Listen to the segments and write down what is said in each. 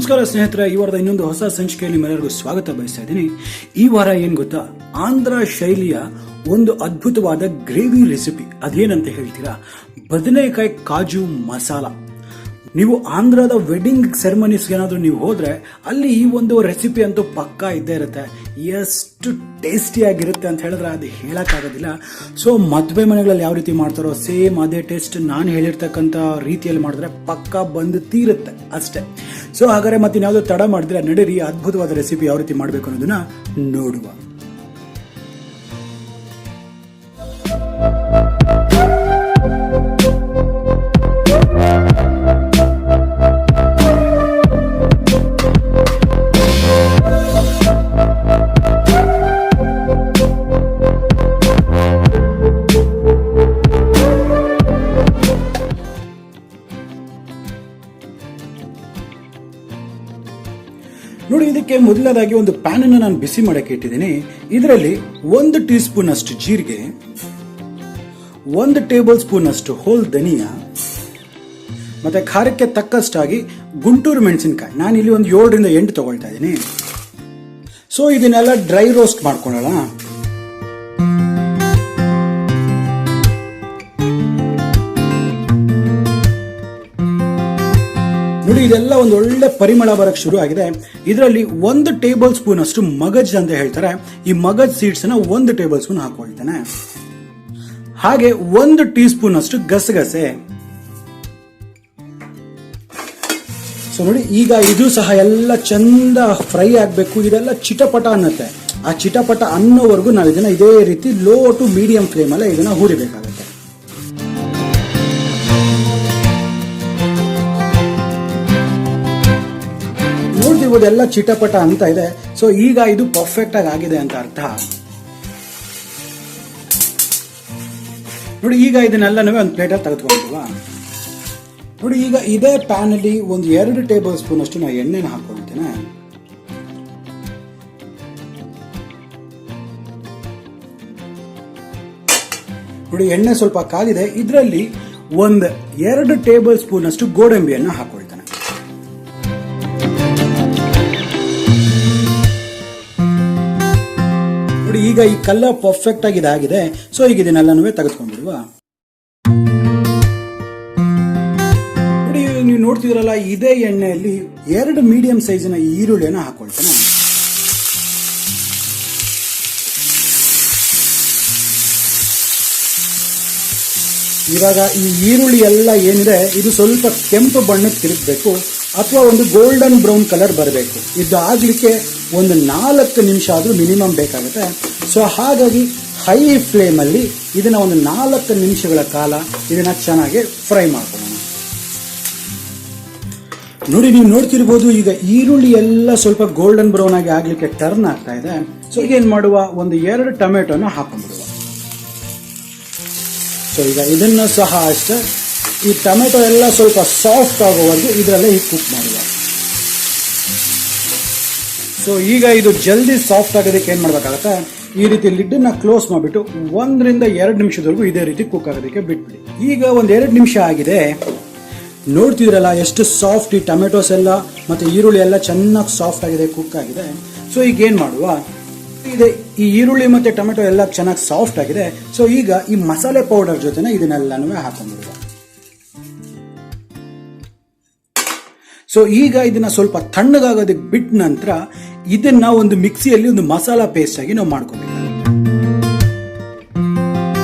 ನಮಸ್ಕಾರ ಸ್ನೇಹಿತರೆ, ಈ ವಾರದ ಇನ್ನೊಂದು ಹೊಸ ಸಂಚಿಕೆಯಲ್ಲಿ ನಿಮ್ಮೆಲ್ಲರಿಗೂ ಸ್ವಾಗತ ಬಯಸ್ತಾ ಇದ್ದೀನಿ. ಈ ವಾರ ಏನ್ ಗೊತ್ತಾ, ಆಂಧ್ರ ಶೈಲಿಯ ಒಂದು ಅದ್ಭುತವಾದ ಗ್ರೇವಿ ರೆಸಿಪಿ. ಅದೇನಂತ ಹೇಳ್ತೀರಾ? ಬದನೆಕಾಯಿ ಕಾಜು ಮಸಾಲ. ನೀವು ಆಂಧ್ರದ ವೆಡ್ಡಿಂಗ್ ಸೆರೆಮನೀಸ್ ಏನಾದ್ರೂ ನೀವು ಹೋದ್ರೆ ಅಲ್ಲಿ ಈ ಒಂದು ರೆಸಿಪಿ ಅಂತೂ ಪಕ್ಕಾ ಇದ್ದೇ ಇರುತ್ತೆ. ಎಷ್ಟು ಟೇಸ್ಟಿಯಾಗಿರುತ್ತೆ ಅಂತ ಹೇಳಿದ್ರೆ ಅದು ಹೇಳಕ್ಕಾಗೋದಿಲ್ಲ. ಸೊ ಮದುವೆ ಮನೆಗಳಲ್ಲಿ ಯಾವ ರೀತಿ ಮಾಡ್ತಾರೋ ಸೇಮ್ ಅದೇ ಟೇಸ್ಟ್ ನಾನು ಹೇಳಿರ್ತಕ್ಕಂಥ ರೀತಿಯಲ್ಲಿ ಮಾಡಿದ್ರೆ ಪಕ್ಕಾ ಬಂದು ತೀರುತ್ತೆ ಅಷ್ಟೇ. ಸೊ ಹಾಗಾದ್ರೆ ಮತ್ತೆ ಯಾವ್ದು ತಡ ಮಾಡಿದ್ರೆ ನಡೀರಿ ಅದ್ಭುತವಾದ ರೆಸಿಪಿ ಯಾವ ರೀತಿ ಮಾಡಬೇಕು ಅನ್ನೋದನ್ನ ನೋಡುವ. ನೋಡಿ, ಇದಕ್ಕೆ ಮೊದಲದಾಗಿ ಒಂದು ಪ್ಯಾನ್ ಅನ್ನು ನಾನು ಬಿಸಿ ಮಾಡಕ್ಕೆ ಇಟ್ಟಿದ್ದೀನಿ. ಇದರಲ್ಲಿ 1 ಟೀ ಸ್ಪೂನ್ ಅಷ್ಟು ಜೀರಿಗೆ, 1 ಟೇಬಲ್ ಸ್ಪೂನ್ ಅಷ್ಟು ಹೋಲ್ ಧನಿಯಾ, ಮತ್ತೆ ಖಾರಕ್ಕೆ ತಕ್ಕಷ್ಟಾಗಿ ಗುಂಟೂರು ಮೆಣಸಿನಕಾಯಿ. ನಾನು ಇಲ್ಲಿ ಒಂದು 7 ರಿಂದ 8 ತಗೊಳ್ತಾ ಇದ್ದೀನಿ. ಸೊ ಇದನ್ನೆಲ್ಲ ಡ್ರೈ ರೋಸ್ಟ್ ಮಾಡ್ಕೊಳ್ಳೋಣ. ನೋಡಿ, ಇದೆಲ್ಲ ಒಂದು ಒಳ್ಳೆ ಪರಿಮಳ ಬರಕ್ಕೆ ಶುರು ಆಗಿದೆ. ಇದರಲ್ಲಿ 1 ಟೇಬಲ್ ಸ್ಪೂನ್ ಅಷ್ಟು ಮಗಜ್ ಅಂತ ಹೇಳ್ತಾರೆ, ಈ ಮಗಜ್ ಸೀಡ್ಸ್ ಅನ್ನ 1 ಟೇಬಲ್ ಸ್ಪೂನ್ ಹಾಕೊಳ್ತೇನೆ. ಹಾಗೆ 1 ಟೀ ಸ್ಪೂನ್ ಅಷ್ಟು ಗಸಗಸೆ. ಸೊ ನೋಡಿ, ಈಗ ಇದು ಸಹ ಎಲ್ಲ ಚಂದ ಫ್ರೈ ಆಗಬೇಕು. ಇದೆಲ್ಲ ಚಿಟಪಟ ಅನ್ನತ್ತೆ. ಆ ಚಿಟಪಟ ಅನ್ನೋವರೆಗೂ ನಾವು ಇದನ್ನ ಇದೇ ರೀತಿ ಲೋ ಟು ಮೀಡಿಯಂ ಫ್ಲೇಮ್ ಅಲ್ಲೇ ಇದನ್ನ ಹುರಿಬೇಕಾಗುತ್ತೆ. ನೋಡ್ತಿರ್ಬೋದು ಎಲ್ಲ ಚಿಟಪಟ ಅಂತ ಇದೆ. ಸೊ ಈಗ ಇದು ಪರ್ಫೆಕ್ಟ್ ಆಗಿದೆ ಅಂತ ಅರ್ಥ. ನೋಡಿ, ಈಗ ಇದನ್ನೆಲ್ಲನೂ ಒಂದು ಪ್ಲೇಟಲ್ಲಿ ತೆಗೆದುಕೊಂಡಿಲ್ವಾ. ನೋಡಿ, ಈಗ ಇದೇ ಪ್ಯಾನ್ ಅಲ್ಲಿ ಒಂದು 2 ಟೇಬಲ್ ಸ್ಪೂನ್ ಅಷ್ಟು ನಾನು ಎಣ್ಣೆನ ಹಾಕೊಳ್ತೇನೆ. ನೋಡಿ, ಎಣ್ಣೆ ಸ್ವಲ್ಪ ಕಾದಿದೆ. ಇದರಲ್ಲಿ 2 ಟೇಬಲ್ ಸ್ಪೂನ್ ಅಷ್ಟು ಗೋಡಂಬಿಯನ್ನು ಹಾಕೊಳ್ತೇನೆ. ನೋಡಿ, ಈಗ ಈ ಕಲರ್ ಪರ್ಫೆಕ್ಟ್ ಆಗಿ ಇದಾಗಿದೆ. ಸೊ ಈಗ ಇದನ್ನೆಲ್ಲನೂ ತೆಗೆದುಕೊಂಡ್ಬಿಡುವ. ನೋಡಿ, ನೀವು ನೋಡ್ತಿದ್ರಲ್ಲ, ಇದೇ ಎಣ್ಣೆಯಲ್ಲಿ 2 ಮೀಡಿಯಂ ಸೈಜಿನ ಈರುಳ್ಳಿಯನ್ನು ಹಾಕೊಳ್ತೇನೆ. ಇವಾಗ ಈ ಈರುಳ್ಳಿ ಎಲ್ಲ ಏನಿದೆ ಇದು ಸ್ವಲ್ಪ ಕೆಂಪು ಬಣ್ಣಕ್ಕೆ ತಿರುಗಬೇಕು ಅಥವಾ ಒಂದು ಗೋಲ್ಡನ್ ಬ್ರೌನ್ ಕಲರ್ ಬರಬೇಕು. ಇದು ಆಗ್ಲಿಕ್ಕೆ ಒಂದು 4 ನಿಮಿಷ ಆದ್ರೂ ಮಿನಿಮಮ್ ಬೇಕಾಗುತ್ತೆ. ಸೊ ಹಾಗಾಗಿ ಹೈ ಫ್ಲೇಮ್ ಅಲ್ಲಿ ಇದನ್ನ ಒಂದು 4 ನಿಮಿಷಗಳ ಕಾಲ ಇದನ್ನ ಚೆನ್ನಾಗಿ ಫ್ರೈ ಮಾಡ್ಕೊಳ್ಳೋಣ. ನೋಡಿ, ನೀವು ನೋಡ್ತಿರ್ಬೋದು, ಈಗ ಈರುಳ್ಳಿ ಎಲ್ಲ ಸ್ವಲ್ಪ ಗೋಲ್ಡನ್ ಬ್ರೌನ್ ಆಗಿ ಆಗ್ಲಿಕ್ಕೆ ಟರ್ನ್ ಆಗ್ತಾ ಇದೆ. ಸೊ ಈಗ ಏನ್ ಮಾಡುವ, ಒಂದು 2 ಟೊಮೆಟೊನ ಹಾಕೊಂಡ್ಬಿಡುವ. ಸೊ ಈಗ ಇದನ್ನ ಸಹ ಅಷ್ಟೇ, ಈ ಟೊಮೆಟೊ ಎಲ್ಲ ಸ್ವಲ್ಪ ಸಾಫ್ಟ್ ಆಗೋವರೆಗೂ ಇದರಲ್ಲೇ ಕುಕ್ ಮಾಡುವ. ಸೊ ಈಗ ಇದು ಜಲ್ದಿ ಸಾಫ್ಟ್ ಆಗೋದಕ್ಕೆ ಏನ್ ಮಾಡ್ಬೇಕಾಗತ್ತೆ, ಈ ರೀತಿ ಲಿಡ್ಡನ್ನ ಕ್ಲೋಸ್ ಮಾಡಿಬಿಟ್ಟು 1 ರಿಂದ 2 ನಿಮಿಷದವರೆಗೂ ಇದೇ ರೀತಿ ಕುಕ್ ಆಗೋದಕ್ಕೆ ಬಿಟ್ಬಿಡಿ. ಈಗ ಒಂದು 2 ನಿಮಿಷ ಆಗಿದೆ. ನೋಡ್ತಿದ್ರಲ್ಲ ಎಷ್ಟು ಸಾಫ್ಟ್ ಈ ಟೊಮೆಟೊಸ್ ಎಲ್ಲ ಮತ್ತೆ ಈರುಳ್ಳಿ ಎಲ್ಲ ಚೆನ್ನಾಗಿ ಸಾಫ್ಟ್ ಆಗಿದೆ, ಕುಕ್ ಆಗಿದೆ. ಸೊ ಈಗ ಏನ್ ಮಾಡುವ, ಇದೆ ಈ ಈರುಳ್ಳಿ ಮತ್ತೆ ಟೊಮೆಟೊ ಎಲ್ಲ ಚೆನ್ನಾಗಿ ಸಾಫ್ಟ್ ಆಗಿದೆ. ಸೊ ಈಗ ಈ ಮಸಾಲೆ ಪೌಡರ್ ಜೊತೆನೆ ಇದನ್ನೆಲ್ಲನೂ ಹಾಕೊಂಡ್ಬಿಡುವ. ಸೊ ಈಗ ಇದನ್ನ ಸ್ವಲ್ಪ ತಣ್ಣಗಾಗೋದಕ್ಕೆ ಬಿಟ್ಟ ನಂತರ ಇದನ್ನ ಒಂದು ಮಿಕ್ಸಿಯಲ್ಲಿ ಒಂದು ಮಸಾಲಾ ಪೇಸ್ಟ್ ಆಗಿ ನಾವು ಮಾಡ್ಕೋಬೇಕು.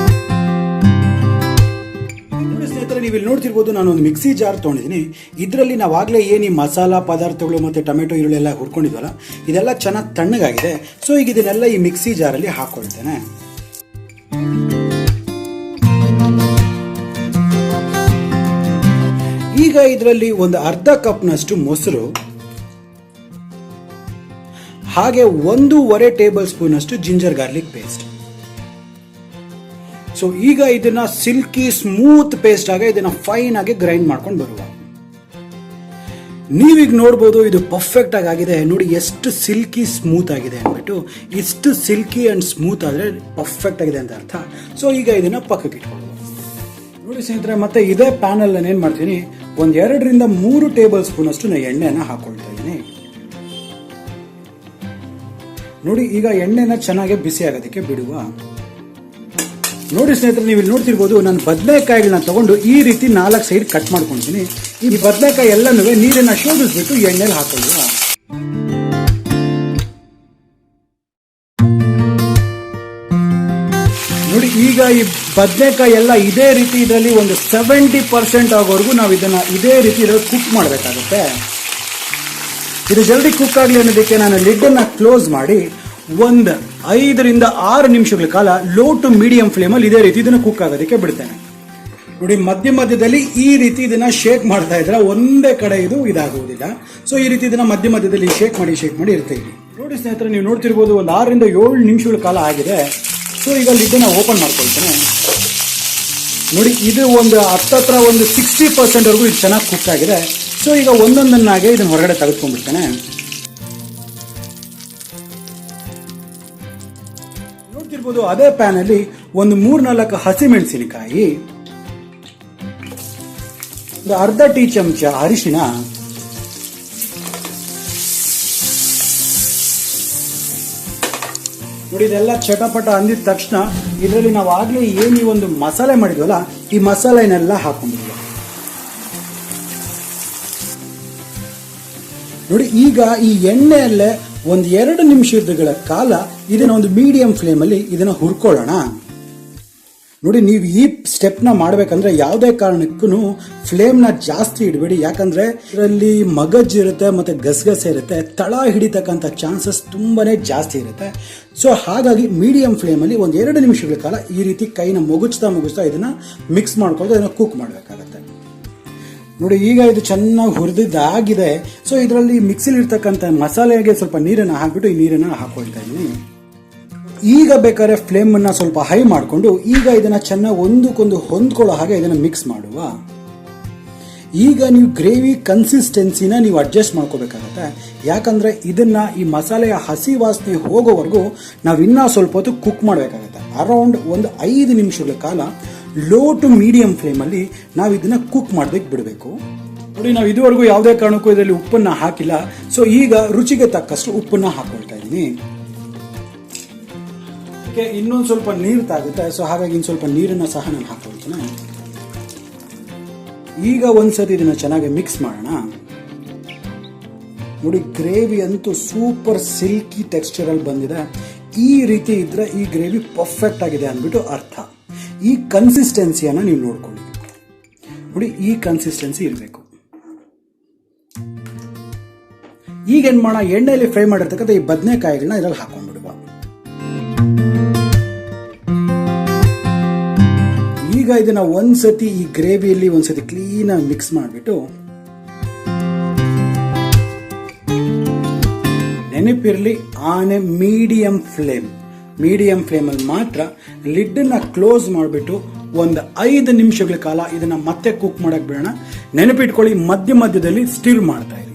ನೋಡಿ ಸ್ನೇಹಿತರೆ, ನೀವು ಇಲ್ಲಿ ನೋಡ್ತಿರ್ಬೋದು, ನಾನು ಒಂದು ಮಿಕ್ಸಿ ಜಾರ್ ತಗೊಂಡಿದ್ದೀನಿ. ಇದರಲ್ಲಿ ನಾವಾಗಲೇ ಏನು ಈ ಮಸಾಲಾ ಪದಾರ್ಥಗಳು ಮತ್ತೆ ಟೊಮೆಟೊ ಈರುಳ್ಳಿ ಎಲ್ಲ ಹುರ್ಕೊಂಡಿದ್ವಲ್ಲ, ಇದೆಲ್ಲ ಚೆನ್ನಾಗಿ ತಣ್ಣಗಾಗಿದೆ. ಸೊ ಈಗ ಇದನ್ನೆಲ್ಲ ಈ ಮಿಕ್ಸಿ ಜಾರಲ್ಲಿ ಹಾಕೊಳ್ತೇನೆ. ಈಗ ಇದರಲ್ಲಿ ಒಂದು ಅರ್ಧ ಕಪ್ನಷ್ಟು ಮೊಸರು, ಹಾಗೆ 1.5 ಟೇಬಲ್ ಸ್ಪೂನ್ ಅಷ್ಟು ಜಿಂಜರ್ ಗಾರ್ಲಿಕ್ ಪೇಸ್ಟ್. ಸೊ ಈಗ ಇದನ್ನ ಸಿಲ್ಕಿ ಸ್ಮೂತ್ ಪೇಸ್ಟ್ ಆಗಿ ಇದನ್ನ ಫೈನ್ ಆಗಿ ಗ್ರೈಂಡ್ ಮಾಡ್ಕೊಂಡು ಬರುವ. ನೀವೀಗ ನೋಡ್ಬೋದು, ಇದು ಪರ್ಫೆಕ್ಟ್ ಆಗಿದೆ. ನೋಡಿ ಎಷ್ಟು ಸಿಲ್ಕಿ ಸ್ಮೂತ್ ಆಗಿದೆ ಅಂದ್ಬಿಟ್ಟು. ಇಷ್ಟು ಸಿಲ್ಕಿ ಅಂಡ್ ಸ್ಮೂತ್ ಆದ್ರೆ ಪರ್ಫೆಕ್ಟ್ ಆಗಿದೆ ಅಂತ ಅರ್ಥ. ಸೊ ಈಗ ಇದನ್ನ ಪಕ್ಕಕ್ಕೆ ಇಟ್ಕೊಳ್ಳುವ. ನೋಡಿ ಸ್ನೇಹಿತರೆ, ಮತ್ತೆ ಇದೇ ಪ್ಯಾನ್ ಅಲ್ಲಿ ನಾನು ಏನ್ ಮಾಡ್ತೀನಿ, 2 ರಿಂದ 3 ಟೇಬಲ್ ಸ್ಪೂನ್ ಅಷ್ಟು ನಾನು ಎಣ್ಣೆನ ಹಾಕೊಳ್ತಾ ಇದ್ದೀನಿ. ನೋಡಿ ಈಗ ಎಣ್ಣೆನ ಚೆನ್ನಾಗಿ ಬಿಸಿ ಆಗೋದಕ್ಕೆ ಬಿಡುವ. ನೋಡಿ ಸ್ನೇಹಿತರೆ, ನೀವು ಇಲ್ಲಿ ನೋಡ್ತಿರ್ಬೋದು, ನಾನು ಬದನೆಕಾಯಿಗಳನ್ನ ತಗೊಂಡು ಈ ರೀತಿ 4 ಸೈಡ್ ಕಟ್ ಮಾಡ್ಕೊಳ್ತೀನಿ. ಈ ಬದನೆಕಾಯಿ ಎಲ್ಲನೂ ನೀರನ್ನ ಶೋಧಿಸ್ಬಿಟ್ಟು ಎಣ್ಣೆಲಿ ಹಾಕೊಳ್ಳುವ. ನೋಡಿ ಈಗ ಈ ಬದನೆಕಾಯಿ ಎಲ್ಲ ಇದೇ ರೀತಿ ಇದರಲ್ಲಿ ಒಂದು 70% ಆಗೋವರೆಗೂ ನಾವು ಇದನ್ನ ಇದೇ ರೀತಿ ಇದರಲ್ಲಿ ಕುಕ್ ಮಾಡಬೇಕಾಗುತ್ತೆ. ಇದು ಜಲ್ದಿ ಕುಕ್ ಆಗಲಿ ಅನ್ನೋದಕ್ಕೆ ನಾನು ಲಿಡ್ ಅನ್ನ ಕ್ಲೋಸ್ ಮಾಡಿ ಒಂದು 5 ರಿಂದ 6 ನಿಮಿಷಗಳ ಕಾಲ ಲೋ ಟು ಮೀಡಿಯಂ ಫ್ಲೇಮಲ್ಲಿ ಇದೇ ರೀತಿ ಇದನ್ನ ಕುಕ್ ಆಗೋದಕ್ಕೆ ಬಿಡ್ತೇನೆ. ನೋಡಿ ಮಧ್ಯದಲ್ಲಿ ಈ ರೀತಿ ಇದನ್ನ ಶೇಕ್ ಮಾಡ್ತಾ ಇದ್ರೆ ಒಂದೇ ಕಡೆ ಇದು ಇದಾಗುವುದಿಲ್ಲ. ಸೊ ಈ ರೀತಿ ಇದನ್ನ ಮಧ್ಯದಲ್ಲಿ ಶೇಕ್ ಮಾಡಿ ಇರ್ತೀವಿ. ನೋಡಿ ಸ್ನೇಹಿತರೆ, ನೀವು ನೋಡ್ತಿರ್ಬೋದು ಒಂದು 6 ರಿಂದ 7 ನಿಮಿಷಗಳ ಕಾಲ ಆಗಿದೆ. ಸೊ ಈಗ ಲಿಡ್ಡನ್ನ ಓಪನ್ ಮಾಡ್ಕೊಳ್ತೇನೆ. ನೋಡಿ ಇದು ಒಂದು ಹತ್ತತ್ರ ಒಂದು 60% ವರೆಗೂ ಇದು ಚೆನ್ನಾಗಿ ಕುಕ್ ಆಗಿದೆ. ಸೊ ಈಗ ಒಂದೊಂದನ್ನಾಗೆ ಇದನ್ನ ಹೊರಗಡೆ ತೆಗೆದುಕೊಂಡ್ಬಿಡ್ತೇನೆ. ನೋಡ್ತಿರ್ಬೋದು ಅದೇ ಪ್ಯಾನ್ ಅಲ್ಲಿ ಒಂದು 3-4 ಹಸಿಮೆಣಸಿನಕಾಯಿ, ಒಂದು ಅರ್ಧ ಟೀ ಚಮಚ ಅರಿಶಿನ, ನೋಡಿ ಇದೆಲ್ಲ ಚಟಪಟ ಅಂದಿದ ತಕ್ಷಣ ಇದರಲ್ಲಿ ನಾವು ಆಗ್ಲೇ ಏನು ಈ ಒಂದು ಮಸಾಲೆ ಮಾಡಿದ್ವಲ್ಲ ಈ ಮಸಾಲೆನೆಲ್ಲ ಹಾಕೊಂಡಿದ್ವಿ. ನೋಡಿ ಈಗ ಈ ಎಣ್ಣೆಯಲ್ಲೇ ಒಂದು 2 ನಿಮಿಷಗಳ ಕಾಲ ಇದನ್ನ ಒಂದು ಮೀಡಿಯಂ ಫ್ಲೇಮ್ ಅಲ್ಲಿ ಇದನ್ನ ಹುರ್ಕೊಳ್ಳೋಣ. ನೋಡಿ ನೀವು ಈ ಸ್ಟೆಪ್ ನ ಮಾಡ್ಬೇಕಂದ್ರೆ ಯಾವುದೇ ಕಾರಣಕ್ಕೂ ಫ್ಲೇಮ್ ನ ಜಾಸ್ತಿ ಇಡಬೇಡಿ. ಯಾಕಂದ್ರೆ ಇದರಲ್ಲಿ ಮಗಜ್ ಇರುತ್ತೆ ಮತ್ತೆ ಗಸಗಸೆ ಇರುತ್ತೆ, ತಳ ಹಿಡಿತಕ್ಕಂಥ ಚಾನ್ಸಸ್ ತುಂಬಾನೇ ಜಾಸ್ತಿ ಇರುತ್ತೆ. ಸೊ ಹಾಗಾಗಿ ಮೀಡಿಯಂ ಫ್ಲೇಮ್ ಅಲ್ಲಿ ಒಂದು 2 ನಿಮಿಷಗಳ ಕಾಲ ಈ ರೀತಿ ಕೈನ ಮುಗುಚ್ತಾ ಇದನ್ನ ಮಿಕ್ಸ್ ಮಾಡ್ಕೊಂಡು ಅದನ್ನ ಕುಕ್ ಮಾಡಬೇಕಾಗತ್ತೆ. ನೋಡಿ ಈಗ ಇದು ಚೆನ್ನಾಗಿ ಹುರಿದಿದ್ದಾಗಿದೆ. ಸೊ ಇದರಲ್ಲಿ ಮಿಕ್ಸಿಲಿ ಇರ್ತಕ್ಕಂಥ ಮಸಾಲೆಗೆ ಸ್ವಲ್ಪ ನೀರನ್ನು ಹಾಕ್ಬಿಟ್ಟು ಈ ನೀರನ್ನು ಹಾಕೊಳ್ತಾ ಇದ್ದೀನಿ. ಈಗ ಬೇಕಾದ್ರೆ ಫ್ಲೇಮ್ ಅನ್ನ ಸ್ವಲ್ಪ ಹೈ ಮಾಡಿಕೊಂಡು ಈಗ ಇದನ್ನ ಚೆನ್ನಾಗಿ ಒಂದಕ್ಕೊಂದು ಹೊಂದ್ಕೊಳ್ಳೋ ಹಾಗೆ ಇದನ್ನ ಮಿಕ್ಸ್ ಮಾಡುವ. ಈಗ ನೀವು ಗ್ರೇವಿ ಕನ್ಸಿಸ್ಟೆನ್ಸಿನ ನೀವು ಅಡ್ಜಸ್ಟ್ ಮಾಡ್ಕೋಬೇಕಾಗತ್ತೆ. ಯಾಕಂದ್ರೆ ಇದನ್ನ ಈ ಮಸಾಲೆಯ ಹಸಿ ವಾಸನೆ ಹೋಗೋವರೆಗೂ ನಾವು ಇನ್ನೂ ಸ್ವಲ್ಪ ಹೊತ್ತು ಕುಕ್ ಮಾಡಬೇಕಾಗತ್ತೆ. ಅರೌಂಡ್ ಒಂದು 5 ನಿಮಿಷಗಳ ಕಾಲ ಲೋ ಟು ಮೀಡಿಯಂ ಫ್ಲೇಮ್ ಅಲ್ಲಿ ನಾವು ಇದನ್ನ ಕುಕ್ ಮಾಡೋದಕ್ಕೆ ಬಿಡಬೇಕು. ನೋಡಿ ನಾವು ಇದುವರೆಗೂ ಯಾವುದೇ ಕಾರಣಕ್ಕೂ ಇದರಲ್ಲಿ ಉಪ್ಪನ್ನ ಹಾಕಿಲ್ಲ. ಸೊ ಈಗ ರುಚಿಗೆ ತಕ್ಕಷ್ಟು ಉಪ್ಪನ್ನ ಹಾಕೊಳ್ತಾ ಇದ್ದೀನಿ. ಇನ್ನೊಂದು ಸ್ವಲ್ಪ ನೀರು ತಾಗುತ್ತೆ. ಸೊ ಹಾಗಾಗಿ ಇನ್ನು ಸ್ವಲ್ಪ ನೀರನ್ನ ಸಹ ನಾನು ಹಾಕೊಳ್ತೇನೆ. ಈಗ ಒಂದ್ಸತಿ ಇದನ್ನ ಚೆನ್ನಾಗಿ ಮಿಕ್ಸ್ ಮಾಡೋಣ. ನೋಡಿ ಗ್ರೇವಿ ಅಂತೂ ಸೂಪರ್ ಸಿಲ್ಕಿ ಟೆಕ್ಸ್ಚರ್ ಅಲ್ಲಿ ಬಂದಿದೆ. ಈ ರೀತಿ ಇದ್ರೆ ಈ ಗ್ರೇವಿ ಪರ್ಫೆಕ್ಟ್ ಆಗಿದೆ ಅಂದ್ಬಿಟ್ಟು ಅರ್ಥ. ಈ ಕನ್ಸಿಸ್ಟೆನ್ಸಿಯನ್ನ ನೀವು ನೋಡ್ಕೊಳ್ಳಿ. ನೋಡಿ ಈ ಕನ್ಸಿಸ್ಟೆನ್ಸಿ ಇರಬೇಕು. ಈಗ ಏನ್ ಮಾಡೋಣ, ಎಣ್ಣೆಯಲ್ಲಿ ಫ್ರೈ ಮಾಡಿರ್ತಕ್ಕಂಥ ಈ ಬದನೆಕಾಯಿಗಳನ್ನ ಇದರಲ್ಲಿ ಹಾಕೊಂಡ್ಬಿಡುವ. ಈಗ ಇದನ್ನ ಒಂದ್ಸತಿ ಈ ಗ್ರೇವಿಯಲ್ಲಿ ಒಂದ್ಸತಿ ಕ್ಲೀನ್ ಆಗಿ ಮಿಕ್ಸ್ ಮಾಡಿಬಿಟ್ಟು, ನೆನಪಿರಲಿ ಆನ್ ಎ ಮೀಡಿಯಂ ಫ್ಲೇಮ್ ಅಲ್ಲಿ ಮಾತ್ರ ಲಿಡ್ ಅನ್ನ ಕ್ಲೋಸ್ ಮಾಡಿಬಿಟ್ಟು ಒಂದು 5 ನಿಮಿಷಗಳ ಕಾಲ ಇದನ್ನ ಮತ್ತೆ ಕುಕ್ ಮಾಡಕ್ ಬಿಡೋಣ. ನೆನಪಿಟ್ಕೊಳ್ಳಿ, ಮಧ್ಯದಲ್ಲಿ ಸ್ಟಿರ್ ಮಾಡ್ತಾ ಇರಿ.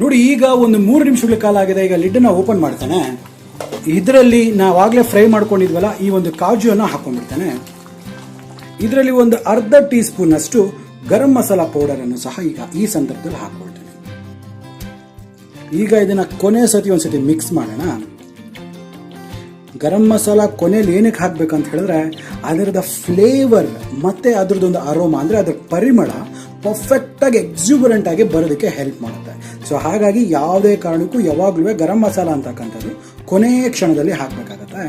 ನೋಡಿ ಈಗ ಒಂದು 3 ನಿಮಿಷಗಳ ಕಾಲ ಆಗಿದೆ. ಈಗ ಲಿಡ್ ಅನ್ನ ಓಪನ್ ಮಾಡ್ತಾನೆ. ಇದರಲ್ಲಿ ನಾವಾಗ್ಲೇ ಫ್ರೈ ಮಾಡ್ಕೊಂಡಿದ್ವಲ್ಲ ಈ ಒಂದು ಕಾಜು ಅನ್ನ ಹಾಕೊಂಡ್ಬಿಡ್ತಾನೆ. ಇದರಲ್ಲಿ ಒಂದು ಅರ್ಧ ಟೀ ಸ್ಪೂನ್ ಅಷ್ಟು ಗರಂ ಮಸಾಲಾ ಪೌಡರ್ ಅನ್ನು ಸಹ ಈಗ ಈ ಸಂದರ್ಭದಲ್ಲಿ ಹಾಕೊಳ್ತೇನೆ. ಈಗ ಇದನ್ನ ಕೊನೆ ಸತಿ ಒಂದ್ಸತಿ ಮಿಕ್ಸ್ ಮಾಡೋಣ. ಗರಂ ಮಸಾಲ ಕೊನೆಯಲ್ಲಿ ಏನಕ್ಕೆ ಹಾಕ್ಬೇಕಂತ ಹೇಳಿದ್ರೆ ಅದರದ ಫ್ಲೇವರ್ ಮತ್ತೆ ಅದರದೊಂದು ಅರೋಮಾ ಅಂದ್ರೆ ಅದರ ಪರಿಮಳ ಪರ್ಫೆಕ್ಟ್ ಆಗಿ ಎಕ್ಸುಬರೆಂಟ್ ಆಗಿ ಬರೋದಕ್ಕೆ ಹೆಲ್ಪ್ ಮಾಡುತ್ತೆ. ಸೊ ಹಾಗಾಗಿ ಯಾವುದೇ ಕಾರಣಕ್ಕೂ ಯಾವಾಗಲೂ ಗರಂ ಮಸಾಲ ಅಂತಕ್ಕಂಥದ್ದು ಕೊನೆಯ ಕ್ಷಣದಲ್ಲಿ ಹಾಕಬೇಕಾಗತ್ತೆ.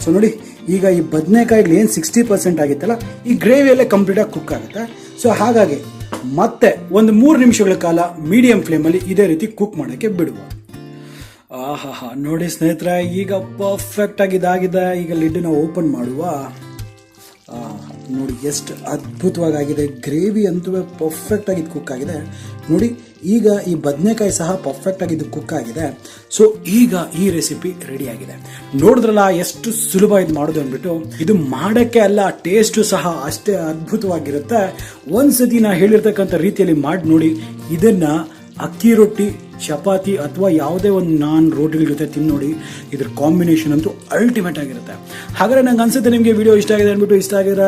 ಸೊ ನೋಡಿ ಈಗ ಈ ಬದನೆಕಾಯಿಗಳು ಏನು 60% ಆಗಿತ್ತಲ್ಲ ಈ ಗ್ರೇವಿಯಲ್ಲೇ ಕಂಪ್ಲೀಟ್ ಆಗಿ ಕುಕ್ ಆಗುತ್ತೆ. ಸೊ ಹಾಗಾಗಿ ಮತ್ತೆ ಒಂದು 3 ನಿಮಿಷಗಳ ಕಾಲ ಮೀಡಿಯಂ ಫ್ಲೇಮಲ್ಲಿ ಇದೇ ರೀತಿ ಕುಕ್ ಮಾಡೋಕ್ಕೆ ಬಿಡುವ. ಆಹಾ ನೋಡಿ ಸ್ನೇಹಿತರೆ, ಈಗ ಪರ್ಫೆಕ್ಟ್ ಆಗಿ ಇದಾಗಿದೆ. ಈಗ ಲಿಡ್ನ ಓಪನ್ ಮಾಡುವ. ನೋಡಿ ಎಷ್ಟು ಅದ್ಭುತವಾಗಿದೆ. ಗ್ರೇವಿ ಅಂತೂ ಪರ್ಫೆಕ್ಟ್ ಆಗಿ ಕುಕ್ ಆಗಿದೆ. ನೋಡಿ ಈಗ ಈ ಬದನೆಕಾಯಿ ಸಹ ಪರ್ಫೆಕ್ಟ್ ಆಗಿ ಕುಕ್ ಆಗಿದೆ. ಸೊ ಈಗ ಈ ರೆಸಿಪಿ ರೆಡಿ ಆಗಿದೆ. ನೋಡಿದ್ರಲ್ಲ ಎಷ್ಟು ಸುಲಭ ಇದು ಮಾಡೋದು ಅಂದ್ಬಿಟ್ಟು. ಇದು ಮಾಡಕ್ಕೆ ಅಲ್ಲ, ಟೇಸ್ಟ್ ಸಹ ಅಷ್ಟೇ ಅದ್ಭುತವಾಗಿರುತ್ತೆ. ಒಂದ್ಸತಿ ನಾ ಹೇಳಿರ್ತಕ್ಕಂಥ ರೀತಿಯಲ್ಲಿ ಮಾಡಿ ನೋಡಿ. ಇದನ್ನ ಅಕ್ಕಿ ರೊಟ್ಟಿ, ಚಪಾತಿ ಅಥವಾ ಯಾವುದೇ ಒಂದು ನಾನ್ ರೋಟಿಗಳ ಜೊತೆ ತಿನ್ನೋಡಿ. ಇದ್ರ ಕಾಂಬಿನೇಷನ್ ಅಂತೂ ಅಲ್ಟಿಮೇಟ್ ಆಗಿರುತ್ತೆ. ಹಾಗಾದ್ರೆ ನಂಗೆ ಅನ್ಸುತ್ತೆ ನಿಮಗೆ ವಿಡಿಯೋ ಇಷ್ಟ ಆಗಿದೆ ಅಂದ್ಬಿಟ್ಟು. ಇಷ್ಟ ಆಗಿದ್ರೆ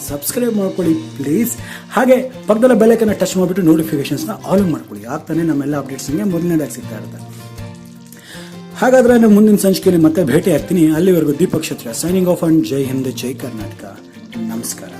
ಸಬ್ಸ್ಕ್ರೈಬ್ ಮಾಡ್ಕೊಳ್ಳಿ ಪ್ಲೀಸ್. ಹಾಗೆ ಪಕ್ಕದಲ್ಲ ಬೆಲ್ ಐಕಾನ್ ಟಚ್ ಮಾಡಿಬಿಟ್ಟು ನೋಟಿಫಿಕೇಶನ್ಸ್ನ ಆಲ್ ಮಾಡ್ಕೊಳ್ಳಿ. ಆಗ್ತಾನೆ ನಮ್ಮೆಲ್ಲ ಅಪ್ಡೇಟ್ಸ್ ನಿಮಗೆ ಮೊದಲನೇದಾಗಿ ಸಿಗ್ತಾ ಇರುತ್ತೆ. ಹಾಗಾದ್ರೆ ನಾನು ಮುಂದಿನ ಸಂಚಿಕೆಯಲ್ಲಿ ಮತ್ತೆ ಭೇಟಿ ಆಗ್ತೀನಿ. ಅಲ್ಲಿವರೆಗೂ ದೀಪಕ್ ಕ್ಷತ್ರಿಯ ಸೈನಿಂಗ್ ಆಫ್ ಅಂಡ್ ಜೈ ಹಿಂದ್, ಜೈ ಕರ್ನಾಟಕ. ನಮಸ್ಕಾರ.